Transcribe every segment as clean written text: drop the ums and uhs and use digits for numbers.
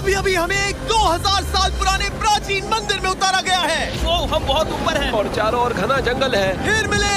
अभी अभी हमें एक 2000 साल पुराने प्राचीन मंदिर में उतारा गया है। ओ, हम बहुत ऊपर हैं। और चारों ओर घना जंगल है। फिर मिले,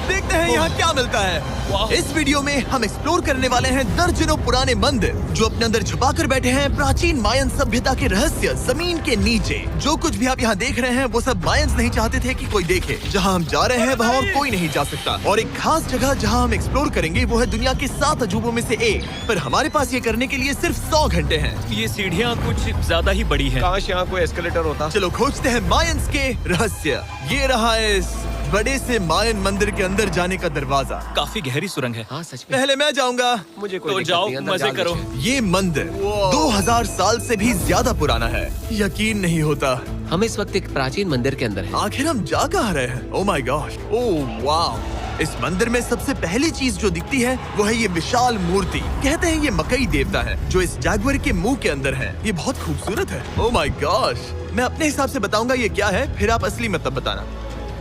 देखते हैं यहाँ क्या मिलता है। इस वीडियो में हम एक्सप्लोर करने वाले हैं दर्जनों पुराने मंदिर जो अपने अंदर छुपा कर बैठे हैं प्राचीन मायन सभ्यता के रहस्य जमीन के नीचे। जो कुछ भी आप यहाँ देख रहे हैं वो सब मायंस नहीं चाहते थे कि कोई देखे। जहाँ हम जा रहे हैं वहाँ और कोई नहीं जा सकता। और एक खास जगह जहाँ हम एक्सप्लोर करेंगे वो है दुनिया के 7 अजूबों में से एक। पर हमारे पास ये करने के लिए सिर्फ 100 घंटे हैं। ये सीढ़ियाँ कुछ ज्यादा ही बड़ी हैं। काश यहाँ कोई एस्केलेटर होता। चलो खोजते हैं मायंस के रहस्य। ये रहा इस बड़े से मायन मंदिर के अंदर जाने का दरवाजा। काफी गहरी सुरंग है। हाँ सच में। पहले मैं जाऊंगा। मुझे कोई तो दिक्कत जाओ, नहीं, अंदर मजे जाने करो। दीजिए। ये मंदिर 2000 साल से भी ज्यादा पुराना है। यकीन नहीं होता। हम इस वक्त एक प्राचीन मंदिर के अंदर हैं। आखिर हम जा कहाँ रहे हैं? ओह माय गॉड, ओह वाव। इस मंदिर में सबसे पहली चीज जो दिखती है वो है ये विशाल मूर्ति। कहते हैं ये मकई देवता है जो इस जैगुआर के मुंह के अंदर है। ये बहुत खूबसूरत है। ओह माय गॉड, मैं अपने हिसाब से बताऊंगा ये क्या है, फिर आप असली मतलब बताना।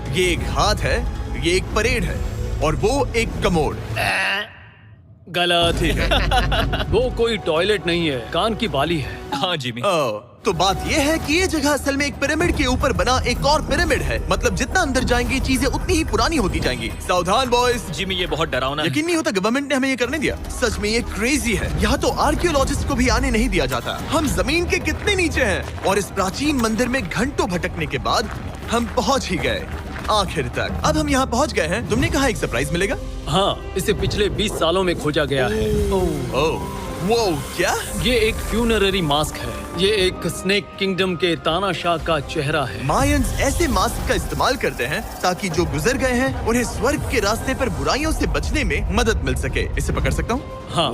ये एक हाथ है, ये एक परेड है और वो एक कमोड। गलत। ठीक है। वो कोई टॉयलेट नहीं है, कान की बाली है। हाँ जिमी। तो बात ये है कि ये जगह असल में एक पिरामिड के ऊपर बना एक और पिरामिड है। मतलब जितना अंदर जाएंगे चीजें उतनी ही पुरानी होती जाएंगी। सावधान बॉयज। जिमी ये बहुत डरावना है। यकीन नहीं होता गवर्नमेंट ने हमें ये करने दिया। सच में ये क्रेजी है। यहाँ तो आर्कियोलॉजिस्ट को भी आने नहीं दिया जाता। हम जमीन के कितने नीचे हैं और इस प्राचीन मंदिर में घंटों भटकने के बाद हम पहुँच ही गए आखिर तक। अब हम यहाँ पहुँच गए हैं। तुमने कहा एक सरप्राइज मिलेगा। हाँ, इसे पिछले 20 सालों में खोजा गया है। ओह वो क्या? ये एक फ्यूनररी मास्क है। ये एक स्नेक किंगडम के तानाशाह का चेहरा है। मायंस ऐसे मास्क का इस्तेमाल करते हैं ताकि जो गुजर गए हैं उन्हें स्वर्ग के रास्ते पर बुराइयों से बचने में मदद मिल सके। इसे पकड़ सकता हूँ? हाँ।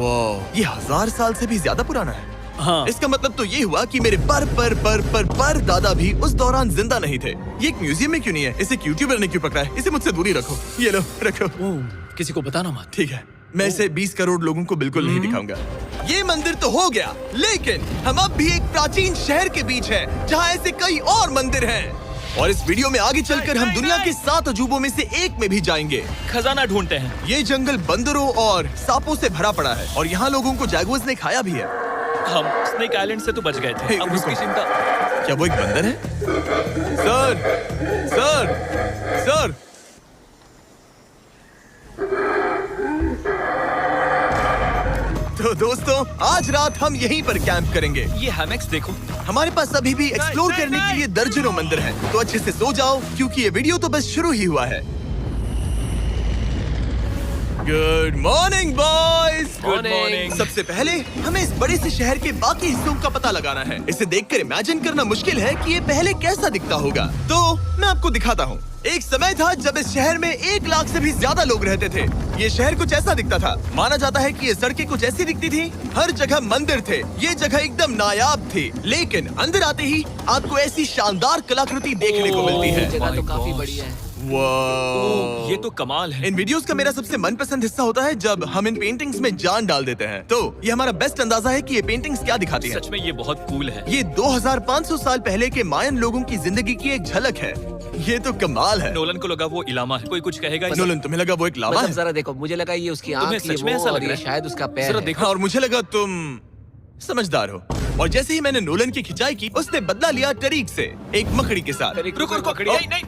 ये 1000 साल से भी ज्यादा पुराना है। हाँ। इसका मतलब तो ये हुआ कि मेरे पर दादा भी उस दौरान जिंदा नहीं थे। ये एक म्यूजियम में क्यों नहीं है? इसे यूट्यूबर ने क्यों पकड़ा है? इसे मुझसे दूरी रखो। ये लो रखो। किसी को बताना मत। ठीक है, मैं इसे 20 करोड़ लोगों को बिल्कुल नहीं दिखाऊंगा। ये मंदिर तो हो गया, लेकिन हम अब भी एक प्राचीन शहर के बीच हैं, जहाँ ऐसे कई और मंदिर हैं। और इस वीडियो में आगे चलकर हम दुनिया के 7 अजूबों में से एक में भी जाएंगे। खजाना ढूंढते हैं। ये जंगल बंदरों और सांपों से भरा पड़ा है और यहाँ लोगों को जैगुआर्स ने खाया भी है। हम स्नेक आइलैंड से तो बच गए थे। अब उसकी चिंता। क्या वो एक बंदर है? Sir, sir, sir. तो दोस्तों आज रात हम यहीं पर कैंप करेंगे। ये हैमेक्स देखो। हमारे पास अभी भी एक्सप्लोर करने के लिए दर्जनों मंदिर हैं। तो अच्छे से सो जाओ क्योंकि ये वीडियो तो बस शुरू ही हुआ है। Good morning boys. Good morning. सबसे पहले हमें इस बड़े से शहर के बाकी हिस्सों का पता लगाना है। इसे देखकर इमेजिन करना मुश्किल है कि ये पहले कैसा दिखता होगा। तो मैं आपको दिखाता हूँ। एक समय था जब इस शहर में 1 लाख से भी ज्यादा लोग रहते थे। ये शहर कुछ ऐसा दिखता था। माना जाता है कि ये सड़कें कुछ ऐसी दिखती थी। हर जगह मंदिर थे। ये जगह एकदम नायाब थी। लेकिन अंदर आते ही आपको ऐसी शानदार कलाकृति देखने को मिलती है। जगह तो काफी बड़ी है। वाह, ये तो कमाल है। इन वीडियोस का मेरा सबसे मनपसंद हिस्सा होता है जब हम इन पेंटिंग्स में जान डाल देते हैं। तो ये हमारा बेस्ट अंदाजा है कि ये पेंटिंग्स क्या दिखाती हैं। सच में ये बहुत कूल है। ये 2500 साल पहले के मायन लोगों की जिंदगी की एक झलक है। ये तो कमाल है। नोलन को लगा वो इलामा है। कोई कुछ कहेगा? नोलन तुम्हें लगा वो एक लावा मतलब है? जरा देखो, मुझे लगा ये उसकी तुम्हें आँख, ये सच में वो, ऐसा और लग रहा ये है? शायद उसका पैर जरा है। देखो। और मुझे लगा तुम समझदार हो। और जैसे ही मैंने नोलन की खिंचाई की उसने बदला लिया टरीक से, एक मकड़ी के साथ। रुको रुको। ओ, नहीं।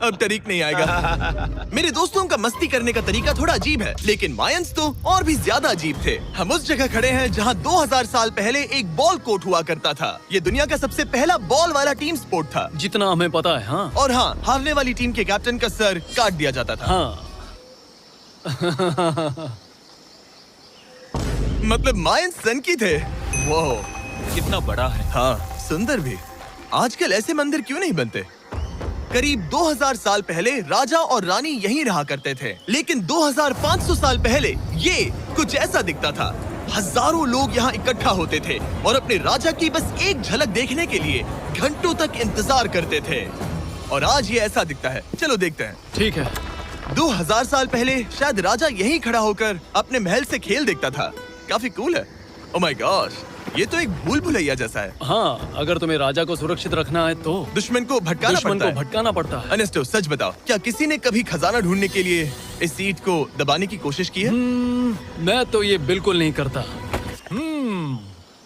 अब तरीक नहीं आएगा। मेरे दोस्तों का मस्ती करने का तरीका थोड़ा अजीब है, लेकिन मायंस तो और भी ज्यादा अजीब थे। हम उस जगह खड़े हैं जहां 2000 साल पहले एक बॉल कोर्ट हुआ करता था। ये दुनिया का सबसे पहला बॉल वाला टीम स्पोर्ट था। जितना हमें पता है। हाँ। और हाँ, हारने वाली टीम के कैप्टन का सर काट दिया जाता था। हाँ। मतलब मायंस सन की थे। वो कितना बड़ा है। हाँ, सुंदर भी। आजकल ऐसे मंदिर क्यों नहीं बनते? करीब 2000 साल पहले राजा और रानी यहीं रहा करते थे, लेकिन 2500 साल पहले ये कुछ ऐसा दिखता था। हजारों लोग यहाँ इकट्ठा होते थे और अपने राजा की बस एक झलक देखने के लिए घंटों तक इंतजार करते थे। और आज ये ऐसा दिखता है। चलो देखते हैं। ठीक है। 2000 साल पहले शायद राजा यहीं खड़ा होकर अपने महल से खेल देखता था। काफी कूल है। ओह माय गॉड, ये तो एक भूल भुलैया जैसा है। हाँ, अगर तुम्हें राजा को सुरक्षित रखना है तो दुश्मन को भटकाना दुश्मन पड़ता को है। भटकाना पड़ता है। अनेस्टो, सच बताओ, क्या किसी ने कभी खजाना ढूंढने के लिए इस सीट को दबाने की कोशिश की है? मैं तो ये बिल्कुल नहीं करता।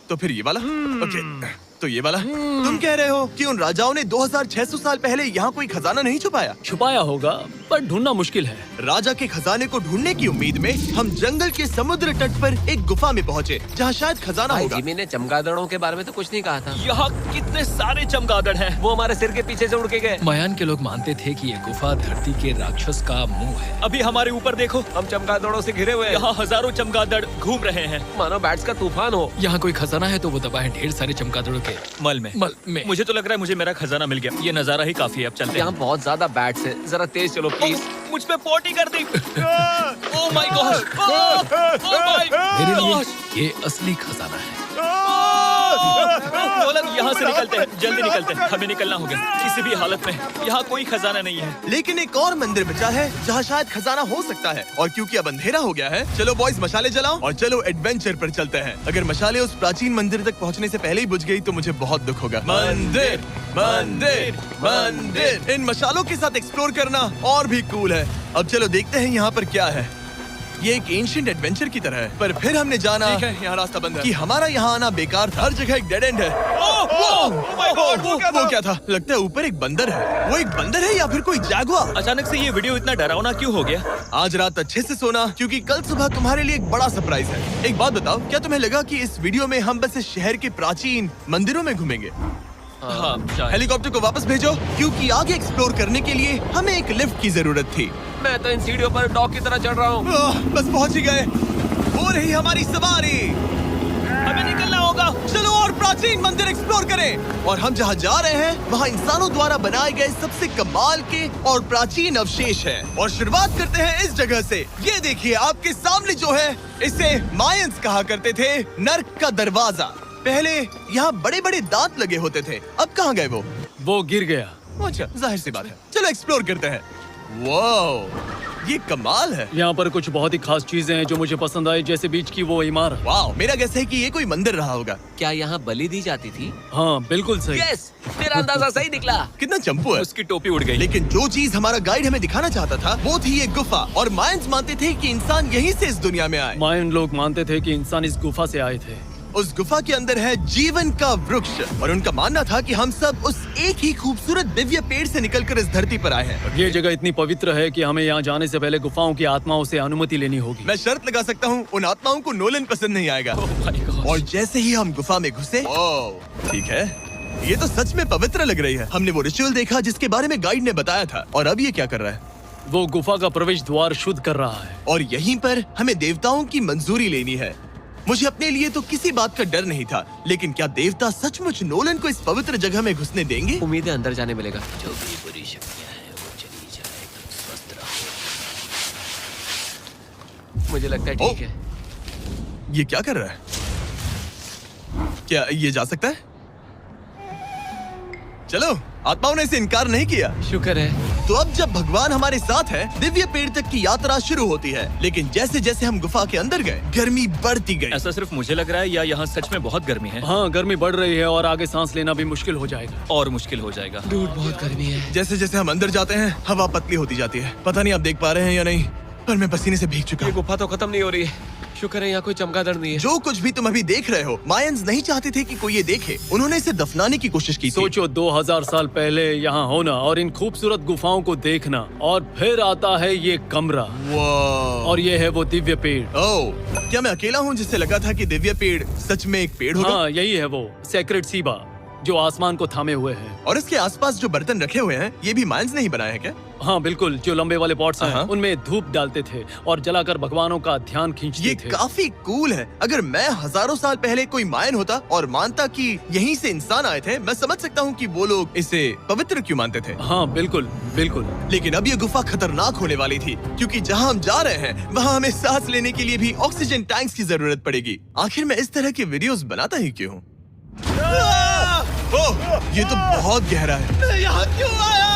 तो फिर ये वाला? ओके, तो ये वाला? तुम कह रहे हो कि उन राजाओं ने 2600 साल पहले यहाँ कोई खजाना नहीं छुपाया? छुपाया होगा, पर ढूंढना मुश्किल है। राजा के खजाने को ढूंढने की उम्मीद में हम जंगल के समुद्र तट पर एक गुफा में पहुँचे, जहाँ शायद खजाना भाई होगा। जिमी ने चमगादड़ों के बारे में तो कुछ नहीं कहा था। यहाँ कितने सारे चमगादड़ हैं। वो हमारे सिर के पीछे से उड़ के गए। मायान के लोग मानते थे कि ये गुफा धरती के राक्षस का मुंह है। अभी हमारे ऊपर देखो, हम चमगादड़ों से घिरे हुए हैं। यहाँ हजारों चमगादड़ घूम रहे हैं। मानो बैट्स का तूफान हो। यहाँ कोई खजाना है तो वो दबा है ढेर सारे चमगादड़ों के मल में। मुझे तो लग रहा है मुझे मेरा खजाना मिल गया। ये नजारा ही काफी है, अब चलते हैं। यहाँ बहुत ज्यादा बैट्स है, जरा तेज चलो प्लीज। मुझ पे पोटी कर दी। Oh my god, oh my मेरे लिए गॉड। ये असली खजाना है। नोलन, यहाँ से निकलते हैं, जल्दी निकलते हैं, हमें निकलना होगा किसी भी हालत में। यहाँ कोई खजाना नहीं है। लेकिन एक और मंदिर बचा है जहाँ शायद खजाना हो सकता है, और क्योंकि अब अंधेरा हो गया है, चलो बॉयज मशाले जलाओ और चलो एडवेंचर पर चलते हैं। अगर मशाले उस प्राचीन मंदिर तक पहुँचने से पहले ही बुझ गई तो मुझे बहुत दुख होगा। मंदिर, मंदिर, मंदिर। इन मशालों के साथ एक्सप्लोर करना और भी कूल है। अब चलो देखते हैं यहाँ पर क्या है। ये एक एंशिएंट एडवेंचर की तरह है, पर फिर हमने जाना ठीक है, यहाँ रास्ता बंद है। कि हमारा यहाँ आना बेकार था। हर जगह एक डेड एंड है। वो क्या था? लगता है ऊपर एक बंदर है। वो एक बंदर है या फिर कोई जैगुआर? अचानक से ये वीडियो इतना डरावना क्यों हो गया? आज रात अच्छे से सोना, क्योंकि कल सुबह तुम्हारे लिए एक बड़ा सरप्राइज है। एक बात बताओ, क्या तुम्हें लगा कि इस वीडियो में हम बस इस शहर के प्राचीन मंदिरों में घूमेंगे? हाँ, शायद। हेलीकॉप्टर को वापस भेजो, क्योंकि आगे एक्सप्लोर करने के लिए हमें एक लिफ्ट की जरूरत थी। मैं तो इन सीढ़ियों पर डॉग की तरह चढ़ रहा हूँ। बस पहुंच ही गए। हो रही हमारी सवारी। हमें निकलना होगा। चलो और प्राचीन मंदिर एक्सप्लोर करें। और हम जहाँ जा रहे हैं वहाँ इंसानों द्वारा बनाए गए सबसे कमाल के और प्राचीन अवशेष हैं। और शुरुआत करते हैं इस जगह से। ये देखिए आपके सामने जो है, इसे मायंस कहा करते थे नर्क का दरवाजा। पहले यहाँ बड़े बड़े दांत लगे होते थे, अब कहाँ गए वो? वो गिर गया। अच्छा, जाहिर सी बात है। चलो एक्सप्लोर करते हैं। वाओ, ये कमाल है। यहाँ पर कुछ बहुत ही खास चीजें हैं जो मुझे पसंद आई, जैसे बीच की वो इमारत। वाओ, मेरा गेस है कि ये कोई मंदिर रहा होगा। क्या यहाँ बलि दी जाती थी? हाँ, बिल्कुल सही। यस, तेरा अंदाजा सही निकला। कितना चंपू है। उसकी टोपी उड़ गई। लेकिन जो चीज हमारा गाइड हमें दिखाना चाहता था वो थी ये गुफा। और मायंस मानते थे कि इंसान यहीं से इस दुनिया में आए। मायन लोग मानते थे कि इंसान इस गुफा से आए थे। उस गुफा के अंदर है जीवन का वृक्ष, और उनका मानना था कि हम सब उस एक ही खूबसूरत दिव्य पेड़ से निकलकर इस धरती पर आए हैं। ये जगह इतनी पवित्र है कि हमें यहाँ जाने से पहले गुफाओं की आत्माओं से अनुमति लेनी होगी। मैं शर्त लगा सकता हूँ उन आत्माओं को नोलन पसंद नहीं आएगा। Oh my God। और जैसे ही हम गुफा में घुसे, ठीक है, ये तो सच में पवित्र लग रही है। हमने वो रिचुअल देखा जिसके बारे में गाइड ने बताया था। और अब ये क्या कर रहा है? वो गुफा का प्रवेश द्वार शुद्ध कर रहा है। और यहीं पर हमें देवताओं की मंजूरी लेनी है। मुझे अपने लिए तो किसी बात का डर नहीं था, लेकिन क्या देवता सचमुच नोलन को इस पवित्र जगह में घुसने देंगे? उम्मीद है अंदर जाने मिलेगा। जो भी बुरी शक्तियाँ हैं वो चली जाए, स्वस्थ रहो। मुझे लगता है ठीक है। ये क्या कर रहा है? क्या ये जा सकता है? चलो, आत्माओं ने इसे इनकार नहीं किया। शुक्र है। तो अब जब भगवान हमारे साथ है, दिव्य पेड़ तक की यात्रा शुरू होती है। लेकिन जैसे जैसे हम गुफा के अंदर गए, गर्मी बढ़ती गई। ऐसा सिर्फ मुझे लग रहा है या यहाँ सच में बहुत गर्मी है? हाँ, गर्मी बढ़ रही है और आगे सांस लेना भी मुश्किल हो जाएगा। और मुश्किल हो जाएगा। दूर बहुत गर्मी है। जैसे जैसे हम अंदर जाते हैं, हवा पतली होती जाती है। पता नहीं आप देख पा रहे हैं या नहीं, पर मैं पसीने से भीग चुका ये हूँ। गुफा तो खत्म नहीं हो रही है। शुक्र है यहाँ कोई चमगादड़ नहीं है। जो कुछ भी तुम अभी देख रहे हो, मायंस नहीं चाहते थे कि कोई ये देखे। उन्होंने इसे दफनाने की कोशिश की थी। सोचो 2000 साल पहले यहाँ होना और इन खूबसूरत गुफाओं को देखना, और फिर आता है ये कमरा, वाह। और ये है वो दिव्य पेड़। ओह, क्या मैं अकेला हूँ जिससे लगा था कि दिव्य पेड़ सच में एक पेड़ होगा? हाँ, यही है वो सेक्रेड सीबा जो आसमान को थामे हुए है। और इसके आसपास जो बर्तन रखे हुए हैं, ये भी मायंस ने ही बनाए हैं क्या? हाँ बिल्कुल, जो लंबे वाले पॉट्स हैं, हाँ। उनमें धूप डालते थे और जलाकर भगवानों का ध्यान खींचते ये थे। काफी कूल है। अगर मैं हजारों साल पहले कोई मायन होता और मानता कि यहीं से इंसान आए थे, मैं समझ सकता हूँ कि वो लोग इसे पवित्र क्यों मानते थे। हाँ बिल्कुल बिल्कुल। लेकिन अब ये गुफा खतरनाक होने वाली थी, क्योंकि जहाँ हम जा रहे हैं वहाँ हमें सांस लेने के लिए भी ऑक्सीजन टैंक्स की जरूरत पड़ेगी। आखिर मैं इस तरह के वीडियोस बनाता ही क्यों हूँ? ओह, ये तो बहुत गहरा है। मैं यहाँ क्यों आया?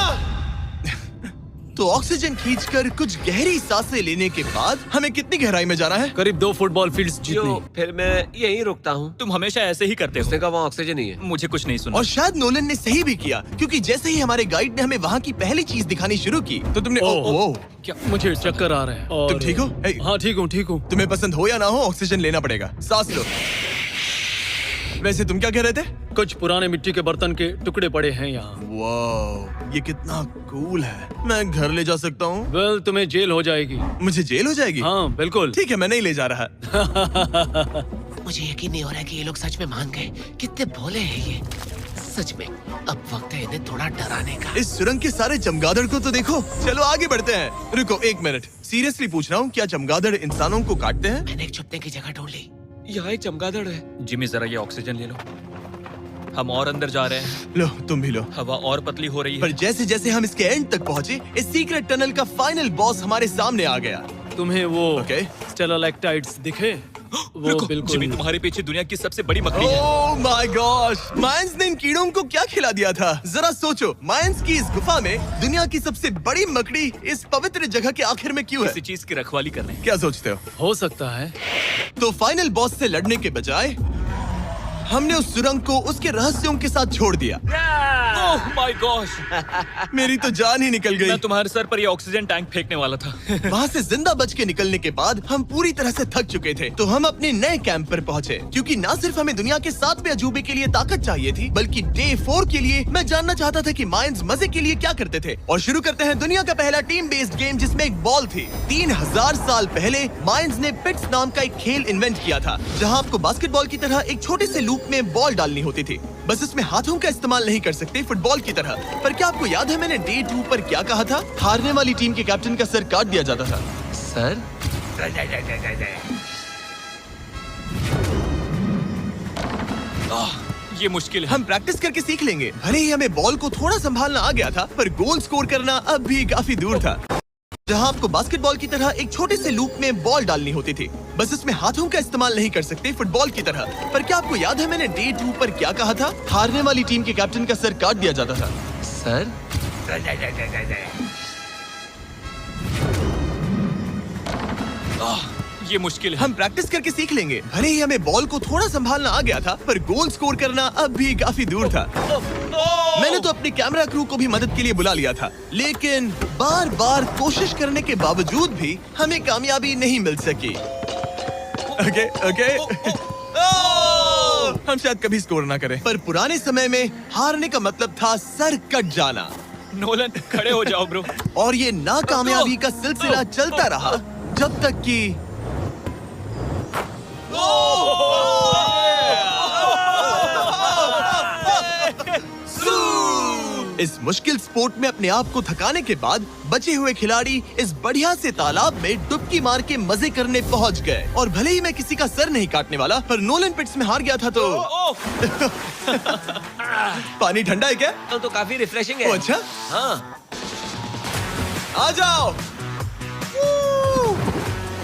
तो ऑक्सीजन खींचकर कुछ गहरी सांसें लेने के बाद हमें कितनी गहराई में जाना है? करीब 2 फुटबॉल फील्ड्स जो जितनी। फिर मैं यहीं रुकता हूँ। तुम हमेशा ऐसे ही करते हो। उसने कहा वहाँ ऑक्सीजन ही है। मुझे कुछ नहीं सुना। और शायद नोलन ने सही भी किया, क्योंकि जैसे ही हमारे गाइड ने हमें वहाँ की पहली चीज दिखानी शुरू की तो तुमने ओह, क्या मुझे चक्कर आ रहे हैं। और तुम ठीक हो? ए, हाँ ठीक हूँ। तुम्हें पसंद हो या ना हो, ऑक्सीजन लेना पड़ेगा। सांस लो। वैसे तुम क्या कह रहे थे? कुछ पुराने मिट्टी के बर्तन के टुकड़े पड़े हैं यहाँ। वाह, ये कितना कूल है। मैं घर ले जा सकता हूँ? वेल, तुम्हें जेल हो जाएगी। मुझे जेल हो जाएगी? हाँ बिल्कुल। ठीक है, मैं नहीं ले जा रहा। मुझे यकीन नहीं हो रहा है कि ये लोग सच में मान गए। कितने भोले हैं ये। सच में अब वक्त है इन्हें थोड़ा डराने का। इस सुरंग के सारे चमगादड़ को तो देखो। चलो आगे बढ़ते हैं। रुको 1 मिनट, सीरियसली पूछ रहा हूँ, क्या चमगादड़ इंसानों को काटते हैं? मैंने एक छुपने की जगह ढूंढ ली। यहाँ एक चमगादड़ है। जिमी जरा ये ऑक्सीजन ले लो। हम और अंदर जा रहे हैं। लो, तुम भी लो। हवा और पतली हो रही पर है। जैसे जैसे हम इसके एंड तक पहुँचे, इस सीक्रेट टनल का फाइनल बॉस हमारे सामने आ गया। तुम्हें वो ओके। स्टेलाक्टाइट्स दिखे? वो रुको, बिल्कुल। जिमी तुम्हारे पीछे दुनिया की सबसे बड़ी मकड़ी है। ओह माय गॉश, मायंस ने इन कीड़ों को क्या खिला दिया था? जरा सोचो, मायंस की इस गुफा में दुनिया की सबसे बड़ी मकड़ी इस पवित्र जगह के आखिर में क्यों है? किसी चीज की रखवाली कर रहे हैं। क्या सोचते हो सकता है। तो फाइनल बॉस से लड़ने के बजाय हमने उस सुरंग को उसके रहस्यों के साथ छोड़ दिया। ओह माय गॉश, मेरी तो जान ही निकल गई। मैं तुम्हारे सर पर ये ऑक्सीजन टैंक फेंकने वाला था। वहाँ से जिंदा बच के निकलने के बाद हम पूरी तरह से थक चुके थे, तो हम अपने नए कैंप पर पहुँचे, क्योंकि न सिर्फ हमें दुनिया के 7वें अजूबे के लिए ताकत चाहिए थी, बल्कि डे 4 के लिए मैं जानना चाहता था कि मायंस मजे के लिए क्या करते थे। और शुरू करते हैं दुनिया का पहला टीम बेस्ड गेम, जिसमें एक बॉल थी। 3000 साल पहले मायंस ने पिट्स नाम का एक खेल इन्वेंट किया था, जहाँ आपको बास्केटबॉल की तरह एक छोटे से लूप में बॉल डालनी होती थी। बस इसमें हाथों का इस्तेमाल नहीं कर सकते, फुटबॉल की तरह। पर क्या आपको याद है मैंने डे 2 पर क्या कहा था? हारने वाली टीम के कैप्टन का सर काट दिया जाता था। सर? ये मुश्किल है। हम प्रैक्टिस करके सीख लेंगे। भले ही हमें बॉल को थोड़ा संभालना आ गया था, पर गोल स्कोर करना अब भी काफी दूर था, जहां आपको बास्केटबॉल की तरह एक छोटे से लूप में बॉल डालनी होती थी। बस इसमें हाथों का इस्तेमाल नहीं कर सकते, फुटबॉल की तरह। पर क्या आपको याद है मैंने डे 2 पर क्या कहा था? हारने वाली टीम के कैप्टन का सर काट दिया जाता था। सर? ये मुश्किल है। हम प्रैक्टिस करके सीख लेंगे। भले ही हमें बॉल को थोड़ा संभालना आ गया था, पर गोल स्कोर करना अब भी काफी दूर था। मैंने तो अपनी कैमरा क्रू को भी मदद के लिए बुला लिया था, लेकिन बार बार कोशिश करने के बावजूद भी हमें कामयाबी नहीं मिल सकी। ओके। हम शायद कभी स्कोर ना करें, पर पुराने समय में हारने का मतलब था सर कट जाना। नोलन, खड़े हो जाओ ब्रो। और ये नाकामयाबी का सिलसिला चलता रहा जब तक कि इस मुश्किल स्पोर्ट में अपने आप को थकाने के बाद बचे हुए खिलाड़ी इस बढ़िया से तालाब में डुबकी मार के मजे करने पहुंच गए। और भले ही मैं किसी का सर नहीं काटने वाला, पर नोलन पिट्स में हार गया था तो पानी ठंडा है क्या? तो काफी रिफ्रेशिंग ओ, है। अच्छा, हाँ। आ जाओ।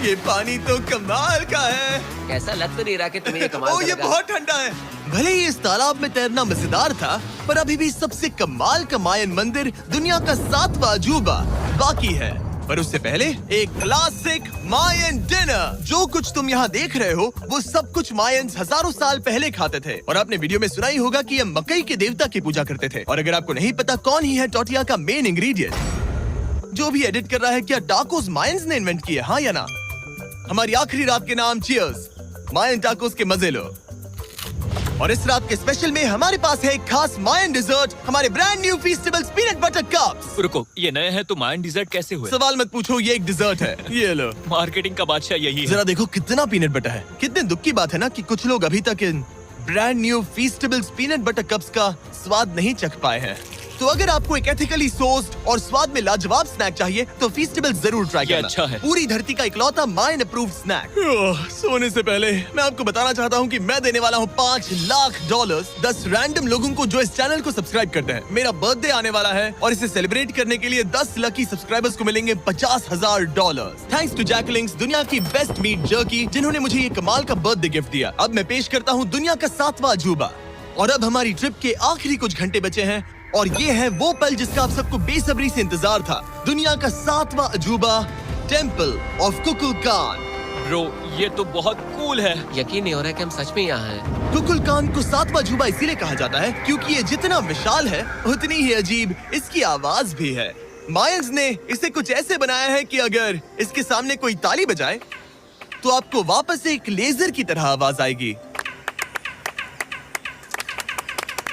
ये पानी तो कमाल का है। कैसा लग तो नहीं रहा कि तुम्हें ये कमाल ओ, ये करेगा। बहुत ठंडा है। भले ही इस तालाब में तैरना मजेदार था, पर अभी भी सबसे कमाल का मायन मंदिर, दुनिया का 7वां अजूबा बाकी है। पर उससे पहले एक क्लासिक मायन डिनर। जो कुछ तुम यहाँ देख रहे हो, वो सब कुछ मायंस हजारों साल पहले खाते थे। और आपने वीडियो में सुना ही होगा कि ये मकई के देवता की पूजा करते थे। और अगर आपको नहीं पता कौन ही है टोटिया का मेन इंग्रेडिएंट, जो भी एडिट कर रहा है, क्या टाकोस मायंस ने इन्वेंट किए, हाँ या ना? हमारी आखिरी रात के नाम चीयर्स, मायन टाकोस के मजे लो। और इस रात के स्पेशल में हमारे पास है एक खास मायन डिजर्ट, हमारे brand new Feastables peanut butter cups. रुको, ये नए हैं तो मायन डिजर्ट कैसे हुए? सवाल मत पूछो, ये एक डिजर्ट है। ये लो। मार्केटिंग का बादशाह यही है। जरा देखो कितना पीनट बटर है। कितने दुख की बात है ना कि कुछ लोग अभी तक इन brand new Feastables peanut butter cups का स्वाद नहीं चख पाए हैं। तो अगर आपको एक एथिकली सोर्स्ड और स्वाद में लाजवाब स्नैक चाहिए, तो फीस्टेबल्स जरूर ट्राई ये करना। अच्छा है। पूरी धरती का इकलौता मायन अप्रूव्ड स्नैक। सोने से पहले मैं आपको बताना चाहता हूँ कि मैं देने वाला हूँ $5 लाख 10 रैंडम लोगों को जो इस चैनल को सब्सक्राइब करते हैं। मेरा बर्थडे आने वाला है और इसे सेलिब्रेट करने के लिए 10 लकी सब्सक्राइबर्स को मिलेंगे $50,000। थैंक्स टू जैकलिंग्स, दुनिया की बेस्ट मीट जर्की, जिन्होंने मुझे ये कमाल का बर्थडे गिफ्ट दिया। अब मैं पेश करता हूँ दुनिया का 7वां अजूबा। और अब हमारी ट्रिप के आखिरी कुछ घंटे बचे हैं, और ये है वो पल जिसका आप सबको बेसब्री से इंतजार था। दुनिया का 7वां अजूबा, टेम्पल ऑफ कुकुलकान। ब्रो, ये तो बहुत कूल है। यकीन नहीं हो रहा है कि हम सच में यहाँ हैं। कुकुलकान को 7वां अजूबा इसीलिए कहा जाता है क्योंकि ये जितना विशाल है उतनी ही अजीब इसकी आवाज भी है। मायंस ने इसे कुछ ऐसे बनाया है कि अगर इसके सामने कोई ताली बजाए तो आपको वापस एक लेजर की तरह आवाज आएगी।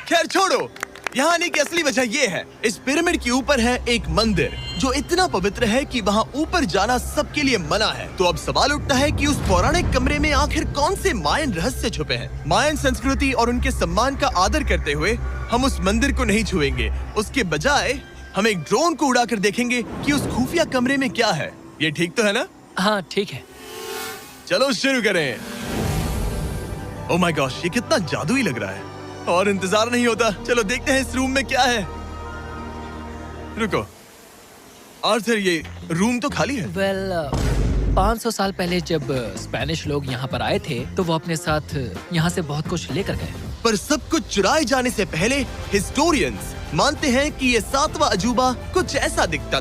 खैर छोड़ो, यहाँ आने की असली वजह ये है, इस पिरामिड के ऊपर है एक मंदिर जो इतना पवित्र है कि वहाँ ऊपर जाना सबके लिए मना है। तो अब सवाल उठता है कि उस पौराणिक कमरे में आखिर कौन से मायन रहस्य छुपे हैं। मायन संस्कृति और उनके सम्मान का आदर करते हुए हम उस मंदिर को नहीं छुएंगे। उसके बजाय हम एक ड्रोन को उड़ाकर देखेंगे कि उस खुफिया कमरे में क्या है। ये ठीक तो है ना? हाँ ठीक है। चलो शुरू करें। ओह माय गॉश, ये कितना जादुई लग रहा है और इंतजार नहीं होता। चलो देखते हैं इस रूम में क्या है। रुको आर्थर, ये रूम तो खाली है। वेल 500 साल पहले जब स्पेनिश लोग यहाँ पर आए थे तो वो अपने साथ यहाँ से बहुत कुछ लेकर गए। पर सब कुछ चुराए जाने से पहले हिस्टोरियंस मानते हैं कि ये 7वां अजूबा कुछ ऐसा दिखता